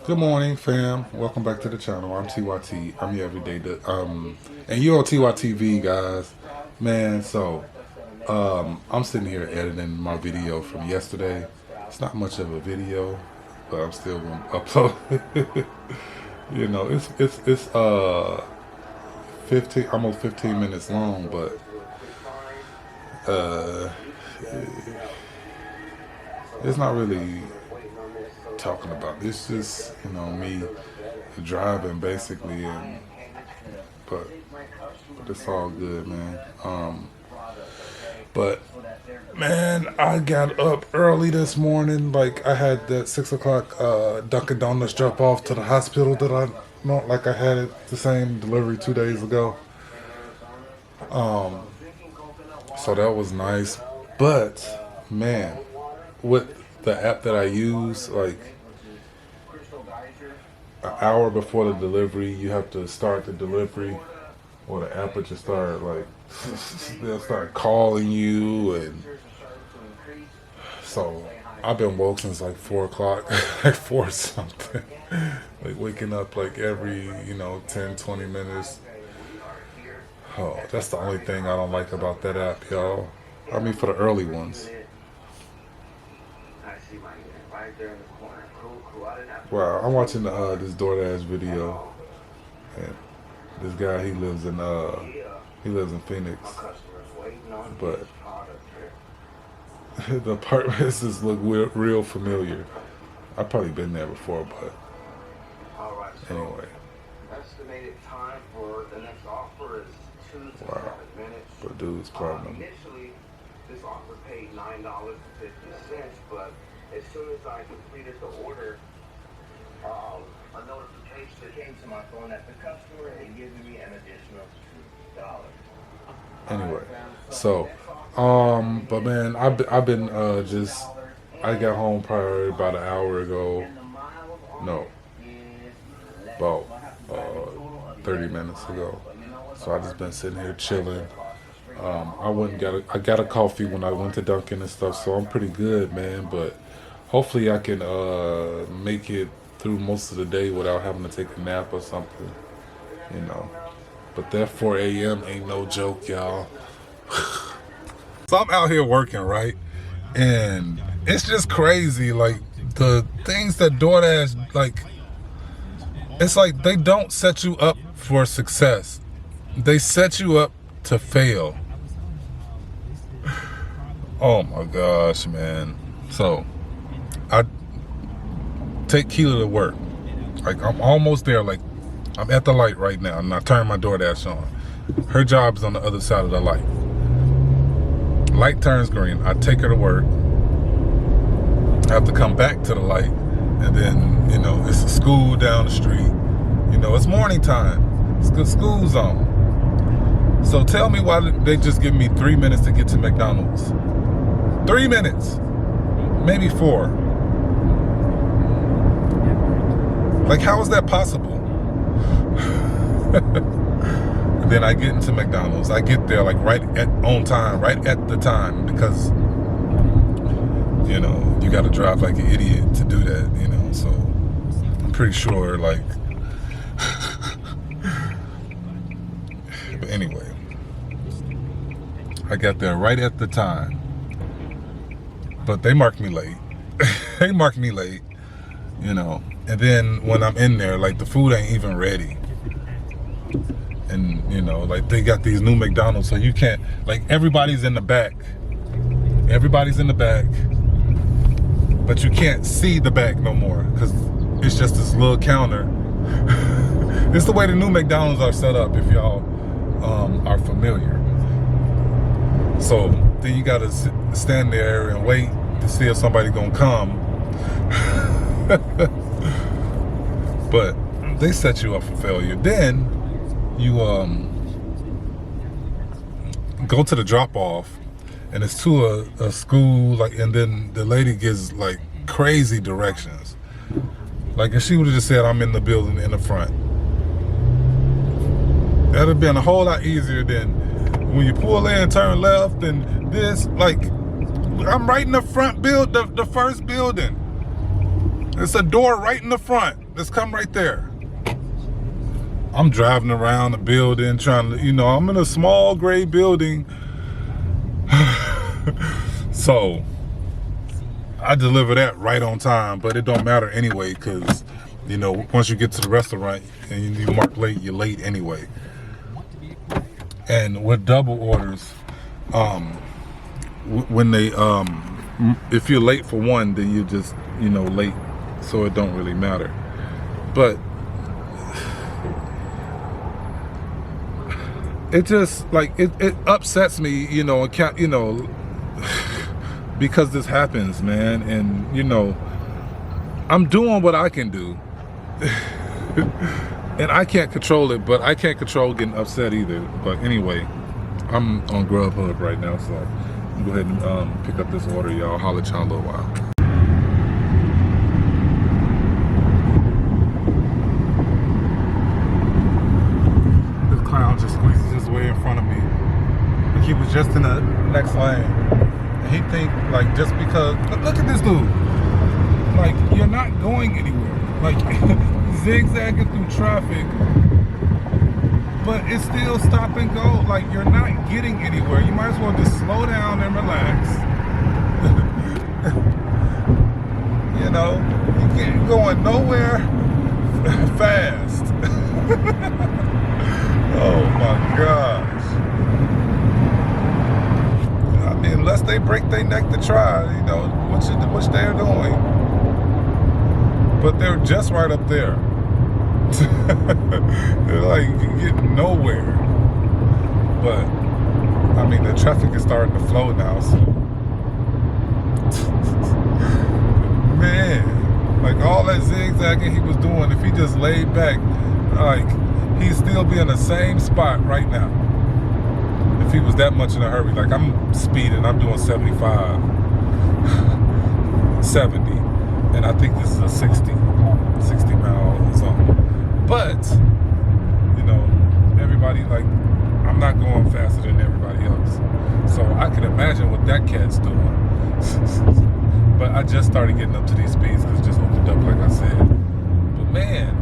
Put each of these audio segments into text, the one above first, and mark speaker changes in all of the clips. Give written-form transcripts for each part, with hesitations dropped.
Speaker 1: Good morning, fam. Welcome back to the channel. I'm TYT. I'm your everyday, and you're on TYTV, guys. Man, I'm sitting here editing my video from yesterday. It's not much of a video, but I'm still gonna upload. You know, it's 15, almost 15 minutes long, but uh, it's not really talking about. It's just me driving basically, but it's all good, man. But man, I got up early this morning. Like I had that 6 o'clock Dunkin' Donuts drop off to the hospital that I not like I had it the same delivery 2 days ago. So that was nice. But man, with the app that I use, like an hour before the delivery, you have to start the delivery, or the app will just start like they'll start calling you, and so I've been woke since like 4 o'clock, like 4 something, like waking up like every 10-20 minutes. Oh, that's the only thing I don't like about that app, y'all. I mean, for the early ones. Wow, I'm watching this DoorDash video, and this guy he lives in Phoenix, but the apartments just look real familiar. I've probably been there before, but anyway. Wow, but dude's platinum.
Speaker 2: This offer paid $9.50, but as soon as I completed the order, a notification came to my phone that the customer had given me an additional $2.
Speaker 1: Anyway, so but man, I've been I got home probably about an hour ago. No, about 30 minutes ago. So I just been sitting here chilling. I got a coffee when I went to Dunkin' and stuff, so I'm pretty good, man. But hopefully I can make it through most of the day without having to take a nap or something, But that 4 a.m. ain't no joke, y'all. So I'm out here working, right? And it's just crazy, like the things that DoorDash, like, it's like they don't set you up for success. They set you up to fail. Oh my gosh, man. So I take Keela to work. Like I'm almost there. Like I'm at the light right now, and I turn my DoorDash on. Her job is on the other side of the light. Light turns green. I take her to work. I have to come back to the light, and then it's a school down the street. It's morning time. School's on. So tell me why they just give me 3 minutes to get to McDonald's. 3 minutes, maybe 4. Like, how is that possible? Then I get into McDonald's. I get there like on time, right at the time, because you got to drive like an idiot to do that. So I'm pretty sure, like. But anyway, I got there right at the time, but they marked me late. They marked me late, and then when I'm in there, like the food ain't even ready. And like they got these new McDonald's, so you can't, like, everybody's in the back, but you can't see the back no more because it's just this little counter. It's the way the new McDonald's are set up, if y'all are familiar. So then you gotta stand there and wait to see if somebody gonna come. But they set you up for failure. Then you go to the drop off, and it's to a school, like, and then the lady gives like crazy directions. Like, if she would have just said, "I'm in the building in the front," that'd have been a whole lot easier than when you pull in, turn left, and this. Like, I'm right in the front the first building. It's a door right in the front. Let's come right there. I'm driving around the building trying to, I'm in a small gray building. So I deliver that right on time, but it don't matter anyway, because, once you get to the restaurant and you mark late, you're late anyway. And with double orders, when they, if you're late for one, then you just, late. So it don't really matter. But it just it upsets me, because this happens, man. And I'm doing what I can do. And I can't control it, but I can't control getting upset either. But anyway, I'm on Grubhub right now, so I'm go ahead and pick up this order, y'all. Holler at y'all in a little while. Clown just squeezes his way in front of me. Like he was just in the next lane. And he think just because look at this dude. You're not going anywhere. Zigzagging through traffic, but it's still stop and go. You're not getting anywhere. You might as well just slow down and relax. You ain't going nowhere fast. Oh my gosh. I mean, unless they break their neck to try, which they're doing. But they're just right up there. They're getting nowhere. But, I mean, the traffic is starting to flow now, so. Man, all that zigzagging he was doing, if he just laid back, he'd still be in the same spot right now. If he was that much in a hurry. I'm speeding, I'm doing 75, 70, and I think this is a 60 mile zone. But, everybody, I'm not going faster than everybody else. So I can imagine what that cat's doing. But I just started getting up to these speeds because it just opened up, like I said. But man,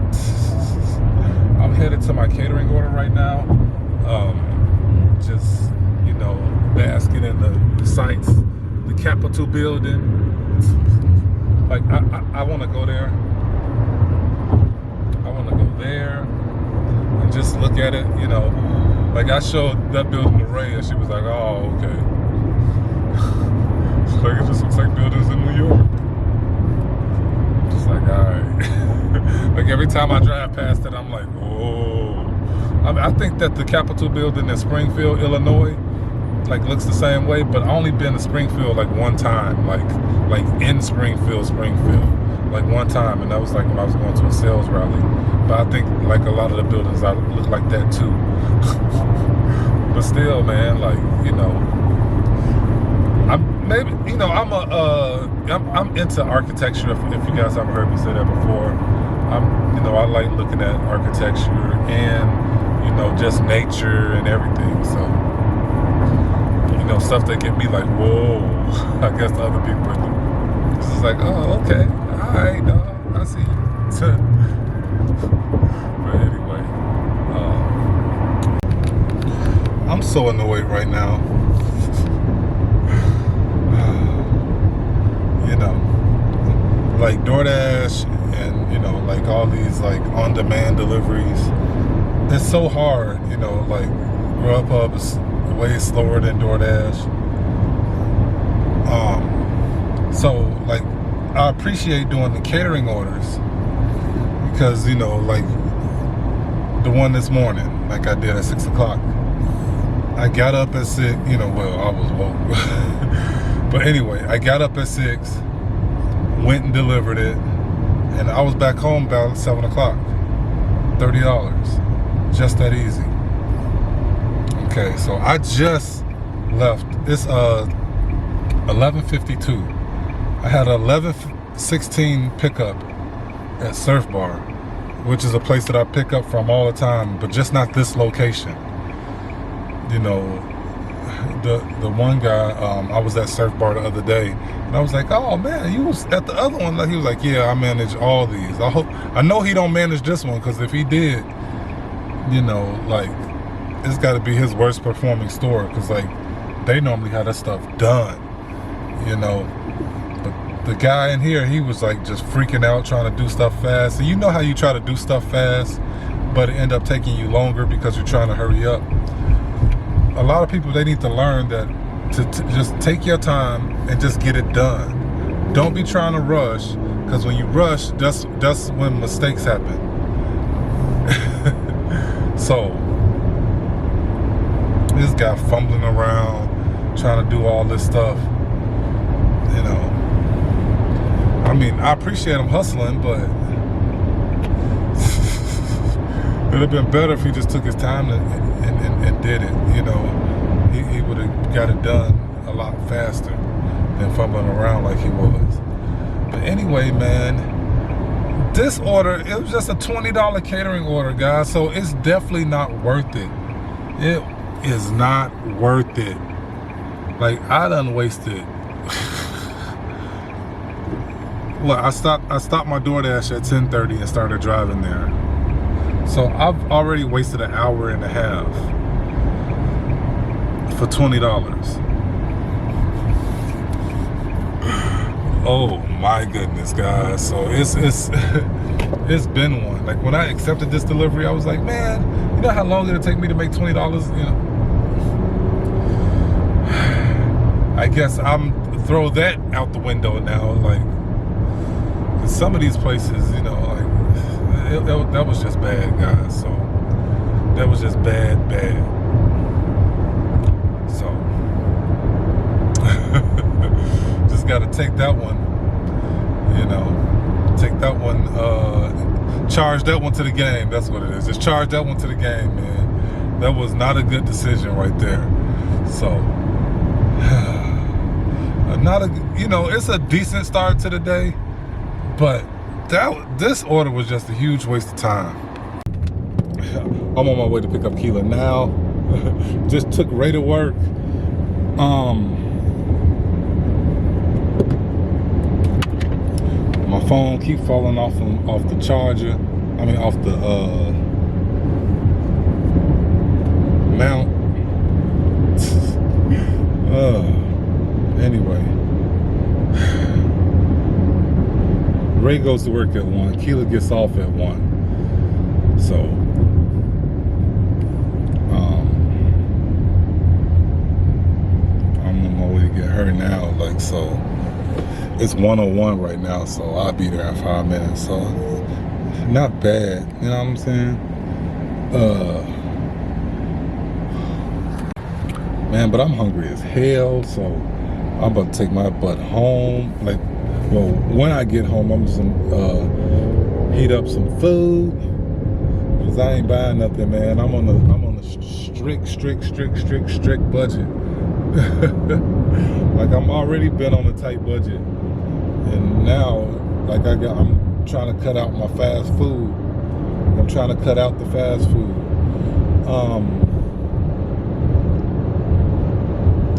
Speaker 1: I'm headed to my catering order right now. Just, basking in the sights, the Capitol building. I want to go there. I want to go there and just look at it, I showed that building to Ray and she was like, oh, okay. It just looks like buildings in New York. Just alright. Every time I drive past it, I'm like, whoa. I think that the Capitol building in Springfield, Illinois, looks the same way, but I only been to Springfield one time, in Springfield, one time, and that was when I was going to a sales rally. But I think a lot of the buildings look like that too. But still, man, I'm into architecture. If you guys haven't heard me say that before, I like looking at architecture and just nature and everything. So stuff that get me whoa. I guess the other people are just oh, okay, all right, dog, I see you. But anyway, I'm so annoyed right now. DoorDash and all these on-demand deliveries, it's so hard. Grubhub is way slower than DoorDash. So I appreciate doing the catering orders because the one this morning, I did at 6 o'clock. I got up at 6. I was woke. But anyway, I got up at 6. Went and delivered it, and I was back home about 7 o'clock. $30, just that easy. Okay, so I just left. It's 11:52. I had an 11:16 pickup at Surf Bar, which is a place that I pick up from all the time, but just not this location. the one guy, I was at Surf Bar the other day, and I was like, oh man, you was at the other one. Like, he was like, yeah, I manage all these. I know he don't manage this one, because if he did, you know, like, it's got to be his worst performing store, because like they normally have that stuff done, you know. But the guy in here, he was like just freaking out trying to do stuff fast. And you know how you try to do stuff fast, but it end up taking you longer because you're trying to hurry up. A lot of people, they need to learn that to just take your time and just get it done. Don't be trying to rush, because when you rush, that's when mistakes happen. So this guy fumbling around trying to do all this stuff, you know. I mean, I appreciate him hustling, but it'd have been better if he just took his time and did it, you know. He would have got it done a lot faster than fumbling around like he was. But anyway, man, this order, it was just a $20 catering order, guys, so it's definitely not worth it. It is not worth it. Like, I done wasted. Look, I stopped my DoorDash at 10:30 and started driving there. So I've already wasted an hour and a half for $20. Oh my goodness, guys. So it's it's been one. Like, when I accepted this delivery, I was like, man, you know how long it'll take me to make $20, you know? I guess I'm throw that out the window now. Like, some of these places, you know, like, that was just bad, guys. So that was just bad. So just gotta take that one, you know, take that one, charge that one to the game. That's what it is. Just charge that one to the game, man. That was not a good decision right there. So not a, you know, it's a decent start to the day, but this order was just a huge waste of time. I'm on my way to pick up Keela now. Just took Ray to work. My phone keep falling off the charger. I mean, off the mount. Anyway, Ray goes to work at 1. Keela gets off at 1. So, I'm on my way to get her now. Like, so it's 1:01 right now. So I'll be there in 5 minutes. So not bad. You know what I'm saying? Man, but I'm hungry as hell. So I'm about to take my butt home. Like, well, when I get home, I'm just gonna heat up some food, cause I ain't buying nothing, man. I'm on a strict budget. Like, I'm already been on a tight budget, and now, like, I'm trying to cut out my fast food. I'm trying to cut out the fast food.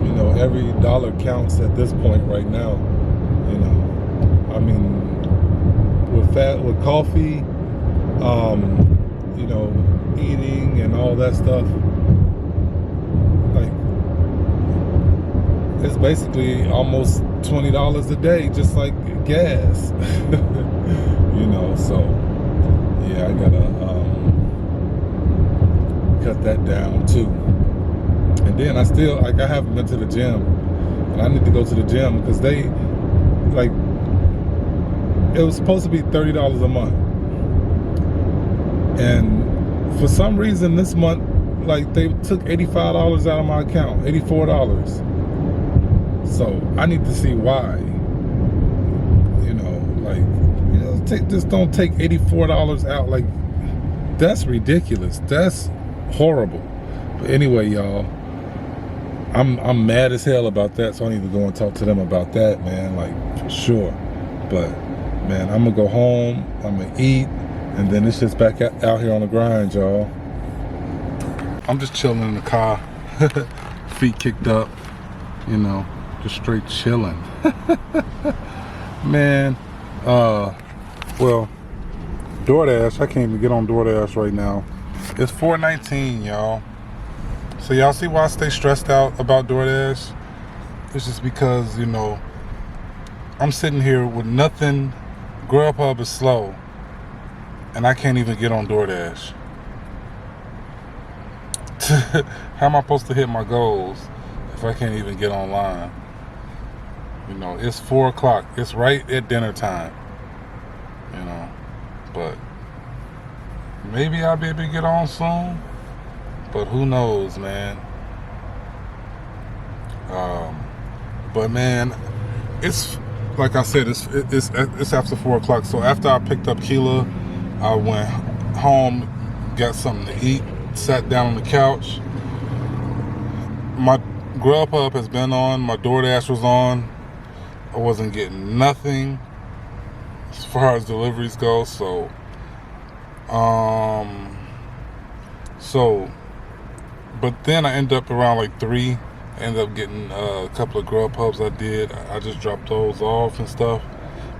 Speaker 1: You know, every dollar counts at this point right now. You know, I mean, with coffee, you know, eating and all that stuff, like, it's basically almost $20 a day, just like gas. You know, so yeah, I gotta cut that down too. And then I haven't been to the gym, and I need to go to the gym, because they, like, it was supposed to be $30 a month, and for some reason this month, like, they took $85 out of my account, $84. So I need to see why. You know, like, you know, just don't take $84 out. Like, that's ridiculous. That's horrible. But anyway, y'all, I'm mad as hell about that, so I need to go and talk to them about that, man, like, for sure. But, man, I'm gonna go home, I'm gonna eat, and then it's just back out here on the grind, y'all. I'm just chilling in the car, feet kicked up, you know, just straight chilling. Man, well, DoorDash, I can't even get on DoorDash right now. It's 4:19, y'all. So y'all see why I stay stressed out about DoorDash? It's just because, you know, I'm sitting here with nothing. Grubhub is slow, and I can't even get on DoorDash. How am I supposed to hit my goals if I can't even get online? You know, it's 4 o'clock. It's right at dinner time. You know, but maybe I'll be able to get on soon. But who knows, man? But man, it's like I said, it's after 4 o'clock. So after I picked up Keela, I went home, got something to eat, sat down on the couch. My Grubhub has been on, my DoorDash was on. I wasn't getting nothing as far as deliveries go. So but then I ended up around like 3. I ended up getting a couple of Grubhubs I did. I just dropped those off and stuff.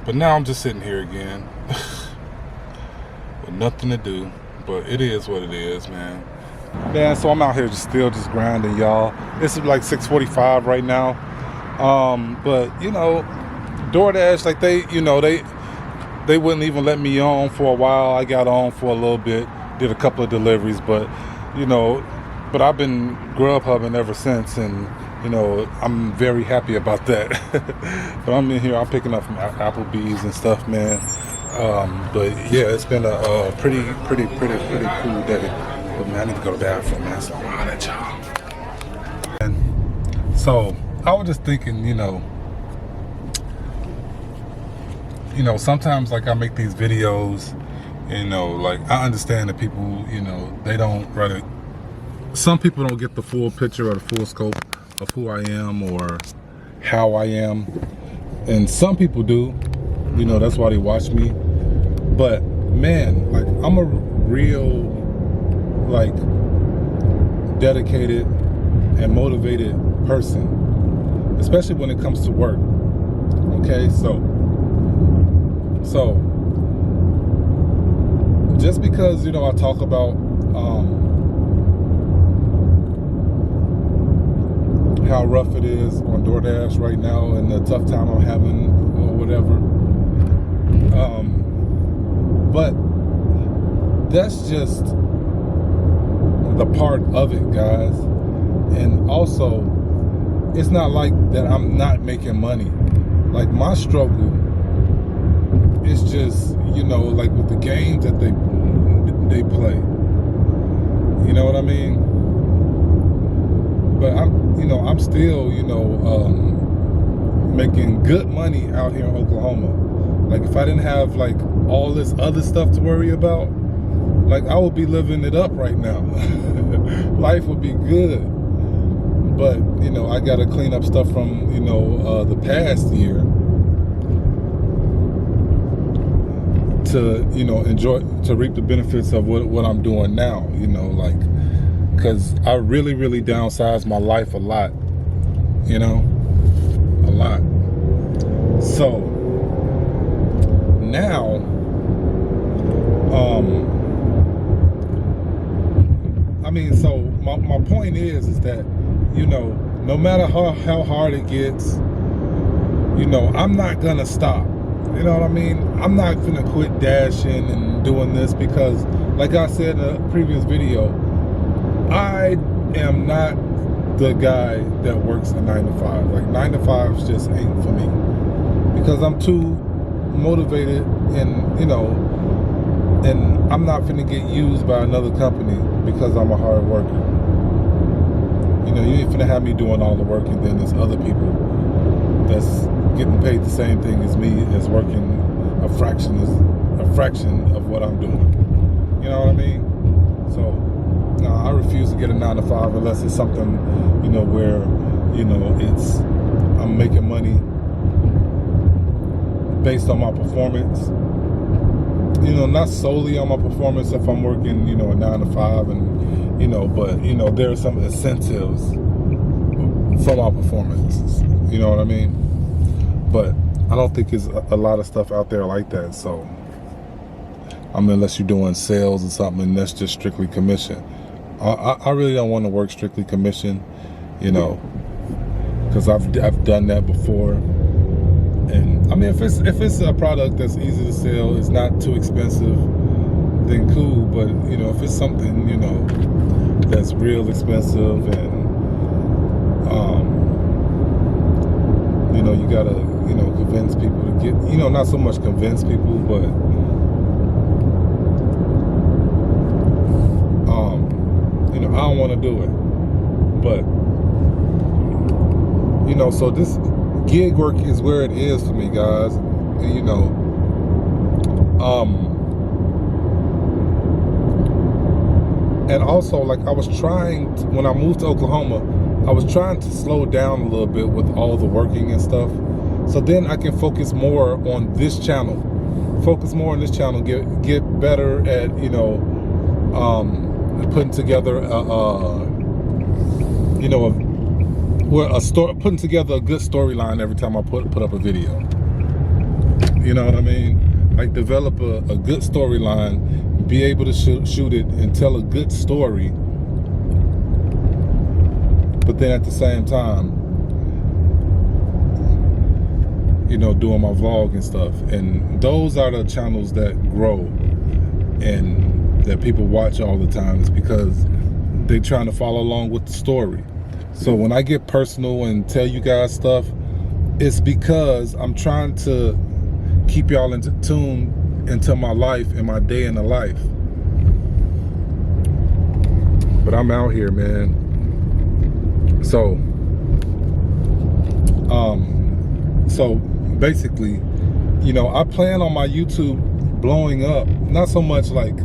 Speaker 1: But now I'm just sitting here again with nothing to do. But it is what it is, man. Man, so I'm out here still just grinding, y'all. This is like 6:45 right now. But you know, DoorDash, like they wouldn't even let me on for a while. I got on for a little bit, did a couple of deliveries, but you know, but I've been Grubhubbing ever since, and you know, I'm very happy about that. But I'm in here, I'm picking up from Applebee's and stuff, man. But yeah, it's been a pretty cool day. But man, I need to go to the bathroom, man. So I'll let y'all. And so I was just thinking, you know, sometimes like I make these videos, you know, like I understand that people, you know, they don't really. Some people don't get the full picture or the full scope of who I am or how I am. And some people do, you know, that's why they watch me. But man, like I'm a real, like, dedicated and motivated person, especially when it comes to work. Okay, so just because, you know, I talk about how rough it is on DoorDash right now and the tough time I'm having or whatever. But that's just the part of it, guys. And also, it's not like that I'm not making money. Like my struggle is just, you know, like with the games that they play. You know what I mean? But I'm still, you know, making good money out here in Oklahoma. Like if I didn't have like all this other stuff to worry about, like I would be living it up right now. Life would be good. But, you know, I got to clean up stuff from, you know, the past year to, you know, to reap the benefits of what I'm doing now, you know, like, because I really downsized my life a lot, you know, a lot. So now, I mean, so my point is that, you know, no matter how hard it gets, you know, I'm not gonna stop. You know what I mean? I'm not gonna quit dashing and doing this because, like I said in a previous video, I am not the guy that works a 9 to 5. Like 9 to 5s just ain't for me because I'm too motivated and, you know, and I'm not finna get used by another company because I'm a hard worker. You know, you ain't finna have me doing all the work and then there's other people that's getting paid the same thing as me as working a fraction of what I'm doing. You know what I mean? So, no, I refuse to get a 9 to 5 unless it's something, you know, where, you know, I'm making money based on my performance. You know, not solely on my performance if I'm working, you know, a 9 to 5 and, you know, but, you know, there are some incentives for my performances. You know what I mean? But I don't think there's a lot of stuff out there like that. So, I mean, unless you're doing sales or something, and that's just strictly commission. I really don't want to work strictly commission, you know, because I've done that before. And I mean, if it's a product that's easy to sell, it's not too expensive, then cool. But you know, if it's something, you know, that's real expensive, and you know, you gotta, you know, convince people to get, you know, not so much convince people, but you know, I don't want to do it. But you know, so this gig work is where it is for me, guys. And, you know, and also, like, I was trying to, when I moved to Oklahoma, I was trying to slow down a little bit with all the working and stuff, so then I can focus more on this channel. Get better at, you know, putting together you know, putting together a good storyline every time I put up a video. You know what I mean? Like, develop a good storyline, be able to shoot it and tell a good story, but then at the same time, you know, doing my vlog and stuff. And those are the channels that grow and that people watch all the time, is because they're trying to follow along with the story. So when I get personal and tell you guys stuff, it's because I'm trying to keep y'all in tune into my life and my day in the life. But I'm out here, man. So basically, you know, I plan on my YouTube blowing up, not so much like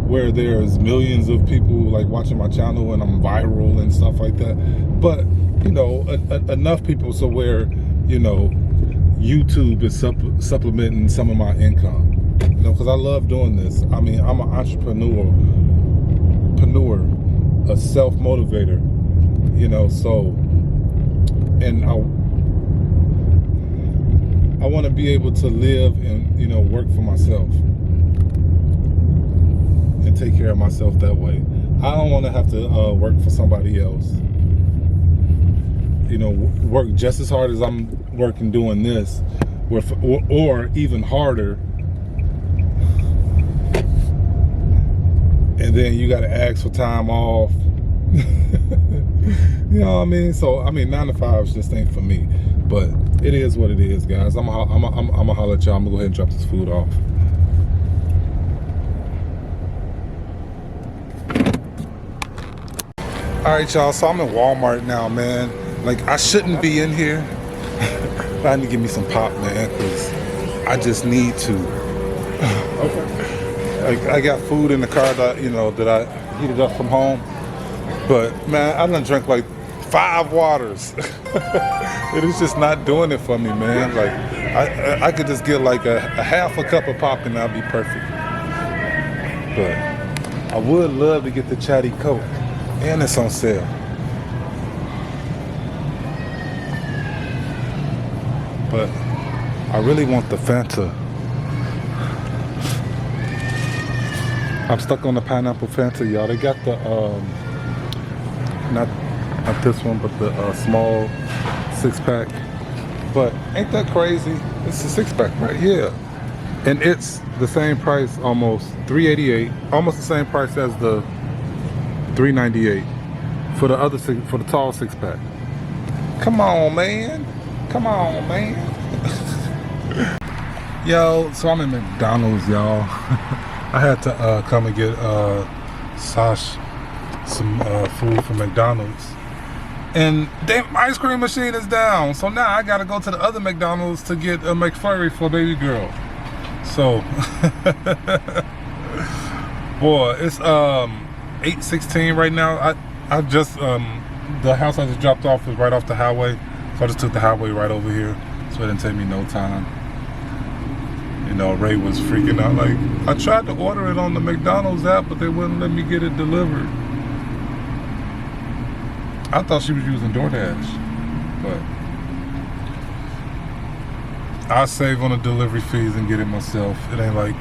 Speaker 1: where there's millions of people like watching my channel and I'm viral and stuff like that, but you know, enough people so where, you know, YouTube is supplementing some of my income, you know, because I love doing this. I mean, I'm an entrepreneur, a self-motivator, you know, so, and I want to be able to live and, you know, work for myself and take care of myself that way. I don't want to have to work for somebody else. You know, work just as hard as I'm working doing this, or even harder. And then you got to ask for time off. You know what I mean? So, I mean, 9 to 5 just ain't for me. But it is what it is, guys. I'm gonna holler at y'all. I'm gonna go ahead and drop this food off. All right, y'all. So I'm in Walmart now, man. Like, I shouldn't be in here. I need to give me some pop, man, because I just need to. Okay. Like, I got food in the car that, you know, that I heated up from home. But man, I done drank like 5 waters. It is just not doing it for me, man. Like, I could just get like a half a cup of pop and I'll be perfect. But I would love to get the Chatty Coke, and it's on sale. But I really want the Fanta. I'm stuck on the pineapple Fanta, y'all. They got the not this one, but the small 6-pack. But ain't that crazy? It's a 6-pack, right? Yeah. And it's the same price, almost $3.88, almost the same price as the $3.98 for the other for the tall 6-pack. Come on, man. Come on, man. Yo, so I'm in McDonald's, y'all. I had to come and get Sash some food from McDonald's, and damn, ice cream machine is down. So now I gotta go to the other McDonald's to get a McFlurry for baby girl. So, boy, it's 8:16 right now. I just the house I just dropped off is right off the highway, so I just took the highway right over here. So it didn't take me no time. You know, Ray was freaking out. Like, I tried to order it on the McDonald's app, but they wouldn't let me get it delivered. I thought she was using DoorDash. But I save on the delivery fees and get it myself. It ain't like,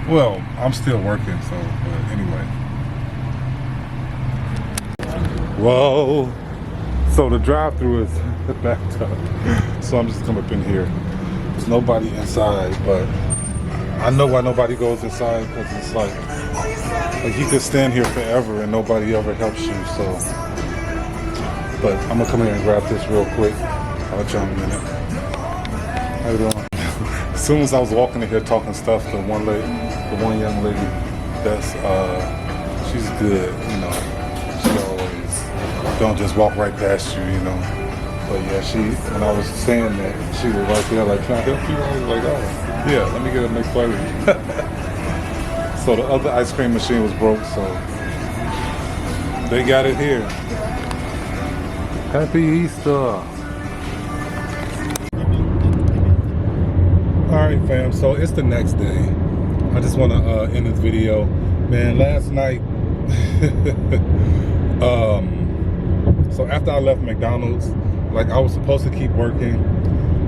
Speaker 1: well, I'm still working, so, but anyway. Whoa. So the drive-thru is backed up. So I'm just coming up in here. There's nobody inside, but I know why nobody goes inside, because it's like you could stand here forever and nobody ever helps you, so. But I'm gonna come here and grab this real quick. I'll let you in a minute. How you doing? As soon as I was walking in here talking stuff to one lady, the one young lady, that's she's good, you know. She always don't just walk right past you, you know. But yeah, when I was saying that, she was right there like, can I help you? I was like, oh, yeah, let me get a McFlurry. So the other ice cream machine was broke, so they got it here. Happy Easter. Alright fam, so it's the next day. I just want to end this video. Man, last night, so after I left McDonald's, like I was supposed to keep working,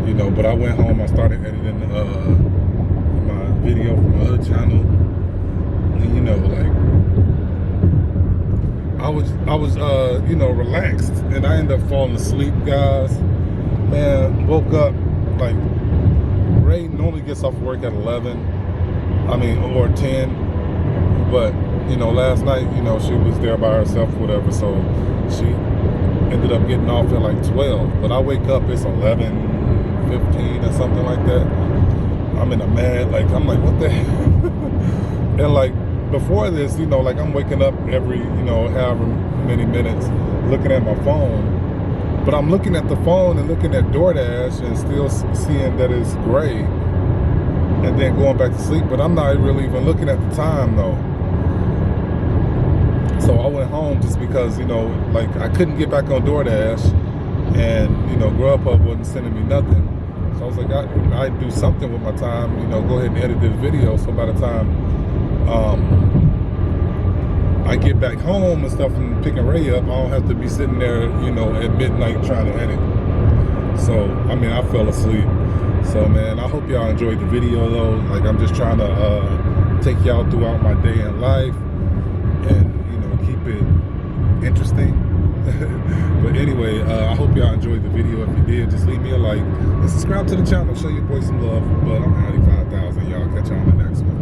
Speaker 1: you know, but I went home, I started editing my video from my other channel. And you know, like I was you know, relaxed, and I ended up falling asleep, guys. Man, woke up, like Ray normally gets off work at 11, or 10, but you know, last night, you know, she was there by herself, whatever, so she ended up getting off at like 12, but I wake up, it's 11:15 or something like that. I'm in a mad, like, I'm like, what the hell? And like, before this, you know, like I'm waking up every, you know, however many minutes looking at my phone, but I'm looking at the phone and looking at DoorDash and still seeing that it's gray, and then going back to sleep, but I'm not really even looking at the time though. So I went home just because, you know, like I couldn't get back on DoorDash, and, you know, Grubhub wasn't sending me nothing. So I was like, I do something with my time, you know, go ahead and edit this video. So by the time I get back home and stuff and picking Ray up, I don't have to be sitting there, you know, at midnight trying to edit. So, I mean, I fell asleep. So, man, I hope y'all enjoyed the video, though. Like, I'm just trying to take y'all throughout my day in life and, you know, keep it interesting. But anyway, I hope y'all enjoyed the video. If you did, just leave me a like and subscribe to the channel. Show your boy some love. But I'm 95,000. Y'all catch y'all on the next one.